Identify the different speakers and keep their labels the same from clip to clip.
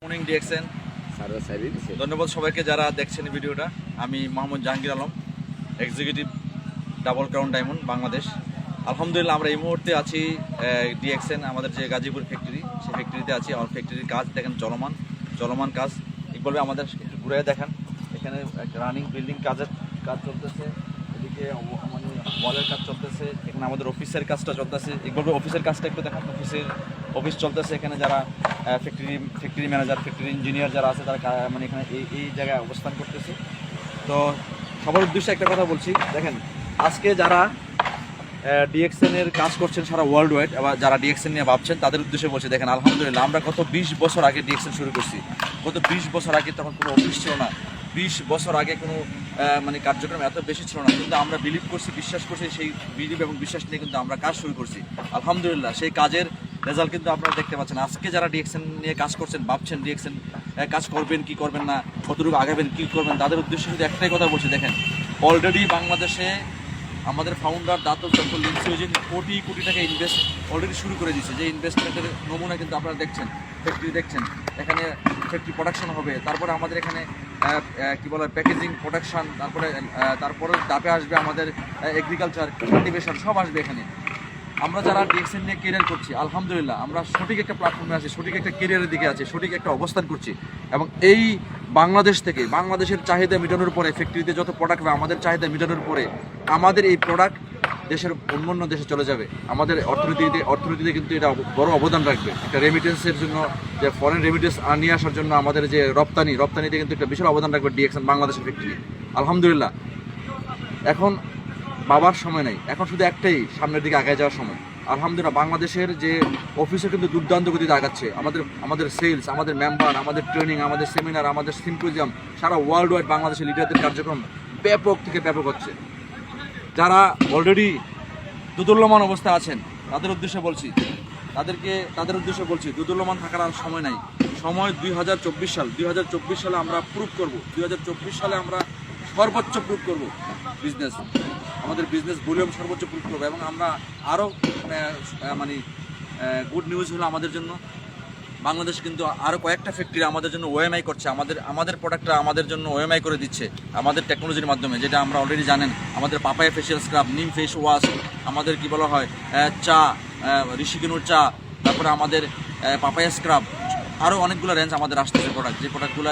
Speaker 1: Morning DXN ধন্যবাদ সবাইকে যারা দেখছেন এই ভিডিওটা। আমি Mohammad Jahangir Alam, executive double crown diamond Bangladesh. আলহামদুলিল্লাহ আমরা এই মুহূর্তে আছি ডিএক্সএন আমাদের যে গাজীপুর ফ্যাক্টরি, সেই ফ্যাক্টরিতে আছি। আমার ফ্যাক্টরির কাজ দেখেন চলমান কাজ। ইকবাল ভাই আমাদের ঘুরে দেখেন, এখানে রানিং বিল্ডিং কাজ চলতেছে, এদিকে মানে ওয়ালের কাজ চলতেছে, এখানে আমাদের অফিসের কাজটা চলতেছে। ইকবাল ভাই অফিসের কাজটা একটু দেখান। অফিস চলতেছে, এখানে যারা ফ্যাক্টরি ম্যানেজার, ফ্যাক্টরি ইঞ্জিনিয়ার যারা আছে তারা মানে এখানে এই জায়গায় অবস্থান করতেছে। তো সবার উদ্দেশ্যে একটা কথা বলছি, দেখেন আজকে যারা ডিএক্সএন এর কাজ করছেন সারা ওয়ার্ল্ড ওয়াইড, আবার যারা ডিএক্সএন নিয়ে ভাবছেন তাদের উদ্দেশ্যে বলছি, দেখেন আলহামদুলিল্লাহ আমরা গত 20 বছর আগে ডিএক্সএন শুরু করছি। গত 20 বছর আগে তখন কোনো অফিস ছিল না, 20 বছর আগে কোনো মানে কার্যক্রম এত বেশি ছিল না, কিন্তু আমরা বিলিভ করছি, বিশ্বাস করছি, সেই বিলিভ এবং বিশ্বাস নিয়ে কিন্তু আমরা কাজ শুরু করছি। আলহামদুলিল্লাহ সেই কাজের রেজাল্ট কিন্তু আপনারা দেখতে পাচ্ছেন। আজকে যারা ডিএক্সএন নিয়ে কাজ করছেন, ভাবছেন ডিএক্সএন কাজ করবেন কি করবেন না, কতটুকু আগাবেন কি করবেন, তাদের উদ্দেশ্যে শুধু একটাই কথা বলছি, দেখেন অলরেডি বাংলাদেশে আমাদের ফাউন্ডার ডক্টর লিন্সি কোটি কোটি টাকা ইনভেস্ট অলরেডি শুরু করে দিয়েছে। যে ইনভেস্টমেন্টের নমুনা কিন্তু আপনারা দেখছেন, ফ্যাক্টরি দেখছেন, এখানে ফ্যাক্টরি প্রোডাকশন হবে, তারপরে আমাদের এখানে কী বলে প্যাকেজিং প্রোডাকশন, তারপরে দাপে আসবে আমাদের এগ্রিকালচার, কাল্টিভেশন, সব আসবে এখানে। আমরা যারা ডিএক্সএন নিয়ে কেরিয়ার করছি, আলহামদুলিল্লাহ আমরা সঠিক একটা প্ল্যাটফর্মে আছি, সঠিক একটা কেরিয়ারের দিকে আছি, সঠিক একটা অবস্থান করছি। এবং এই বাংলাদেশ থেকে বাংলাদেশের চাহিদা মেটানোর পরে, ফ্যাক্টরিতে যত প্রোডাক্ট হবে আমাদের চাহিদা মেটানোর পরে আমাদের এই প্রোডাক্ট দেশের অন্যান্য দেশে চলে যাবে। আমাদের অর্থনীতিতে কিন্তু এটা বড় অবদান রাখবে। একটা রেমিটেন্সের জন্য, যে ফরেন রেমিটেন্স নিয়ে আসার জন্য আমাদের যে রপ্তানিতে কিন্তু একটা বিশাল অবদান রাখবে ডিএক্সএন বাংলাদেশের ফ্যাক্টরি। আলহামদুলিল্লাহ এখন বাবার সময় নেই, এখন শুধু একটাই, সামনের দিকে আগায় যাওয়ার সময়। আলহামদুলিল্লাহ বাংলাদেশের যে অফিসে কিন্তু দুর্দান্ত গতিতে আগাচ্ছে। আমাদের সেলস, আমাদের মেম্বার, আমাদের ট্রেনিং, আমাদের সেমিনার, আমাদের সিম্পোজিয়াম, সারা ওয়ার্ল্ড ওয়াইড বাংলাদেশের লিডারদের কার্যক্রম ব্যাপক থেকে ব্যাপক হচ্ছে। যারা অলরেডি দুদুল্যমান অবস্থায় আছেন তাদের উদ্দেশ্যে বলছি দুদুল্যমান থাকার আর সময় নাই। সময় 2024 সালে আমরা প্রুভ করব, 2024 সালে আমরা সর্বোচ্চ প্রুভ করব বিজনেস, আমাদের বিজনেস ভলিউম সর্বোচ্চ প্রুভ করবো। এবং আমরা আরও মানে গুড নিউজ হলো আমাদের জন্য, বাংলাদেশ কিন্তু আরও কয়েকটা ফ্যাক্টরি আমাদের জন্য ওএমআই করছে, আমাদের প্রোডাক্টটা আমাদের জন্য ওএমআই করে দিচ্ছে আমাদের টেকনোলজির মাধ্যমে, যেটা আমরা অলরেডি জানেন। আমাদের পাপায়া ফেশিয়াল স্ক্রাব, নিম ফেস ওয়াশ, আমাদের কি বলা হয় চা, ঋষিকেনুর চা, তারপরে আমাদের পাপায়া স্ক্রাব, আরও অনেকগুলো রেঞ্জ আমাদের আসতেছে প্রোডাক্ট, যে প্রোডাক্টগুলো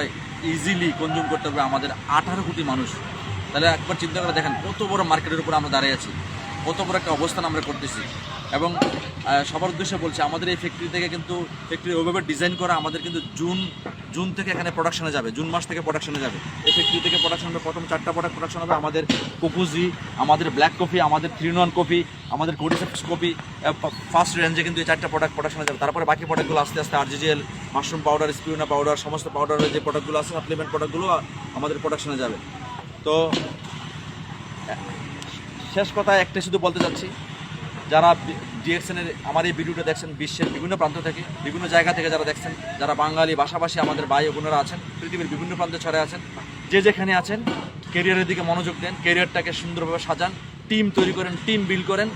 Speaker 1: ইজিলি কনজিউম করতে হবে আমাদের 18 কোটি মানুষ। তাহলে একবার চিন্তা করে দেখেন কত বড় মার্কেটের উপর আমরা দাঁড়িয়ে আছি, কত বড় একটা অবস্থান আমরা করতেছি। এবং সবার উদ্দেশ্যে বলছি, আমাদের এই ফ্যাক্টরি থেকে কিন্তু ফ্যাক্টরি ওইভাবে ডিজাইন করা, আমাদের কিন্তু জুন থেকে এখানে প্রোডাকশনে যাবে, জুন মাস থেকে প্রোডাকশনে যাবে। এই ফ্যাক্টরি থেকে প্রোডাকশন হবে, প্রথম 4টা প্রোডাক্ট প্রোডাকশন হবে। আমাদের কোকুজি, আমাদের ব্ল্যাক কফি, আমাদের 3-in-1 কফি, আমাদের কোডিসেপ্স কফি, ফার্স্ট রেঞ্জে কিন্তু এই 4টা প্রোডাক্ট প্রোডাকশনে যাবে। তারপরে বাকি প্রোডাক্টগুলো আস্তে আস্তে আরজিজিএল, মাশরুম পাউডার, স্পিরুলিনা পাউডার, সমস্ত পাউডারের যে প্রোডাক্টগুলো আছে, সাপ্লিমেন্ট প্রোডাক্টগুলো আমাদের প্রোডাকশনে যাবে। তো শেষ কথা একটাই শুধু বলতে চাচ্ছি, যারা ডিএক্সএনের আমার এই ভিডিওটা দেখছেন, বিশ্বের বিভিন্ন প্রান্ত থেকে, বিভিন্ন জায়গা থেকে যারা দেখছেন, যারা বাঙালি ভাষাভাষী আমাদের ভাই ও বোনেরা আছেন, পৃথিবীর বিভিন্ন প্রান্তে ছড়ে আছেন, যে যেখানে আছেন ক্যারিয়ারের দিকে মনোযোগ দেন, ক্যারিয়ারটাকে সুন্দরভাবে সাজান, টিম তৈরি করেন, টিম বিল্ড করেন,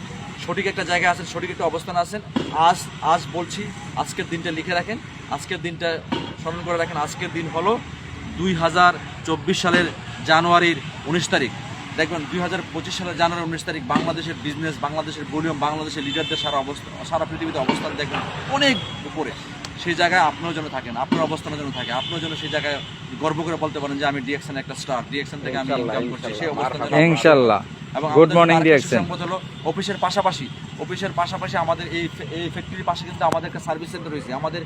Speaker 1: সঠিক একটা জায়গায় আছেন, সঠিক একটা অবস্থানে আছেন। আজ বলছি, আজকের দিনটা লিখে রাখেন, আজকের দিনটা স্মরণ করে রাখেন। আজকের দিন হলো 2024 সালের জানুয়ারির 19 তারিখ। দেখবেন 2025 সালের জানুয়ারি 19 তারিখ বাংলাদেশের বিজনেস, বাংলাদেশের ভলিউম, বাংলাদেশের লিডারদের সারা পৃথিবীতে অবস্থান দেখবেন অনেক উপরে। সেই জায়গায় আপনিও যেন থাকেন, আপনার অবস্থানের জন্য থাকে, আপনিও যেন সেই জায়গায় গর্ব করে বলতে পারেন যে আমি ডিএক্সএন একটা স্টার, ডিএক্সএন থেকে আমি ইনকাম করছি, সেই অবস্থান
Speaker 2: ইনশাআল্লাহ।
Speaker 1: এবং
Speaker 2: গুড মর্নিং ডিএক্সএন।
Speaker 1: হলো অফিসের পাশাপাশি আমাদের এই ফ্যাক্টরির পাশে কিন্তু আমাদের একটা সার্ভিস সেন্টার রয়েছে। আমাদের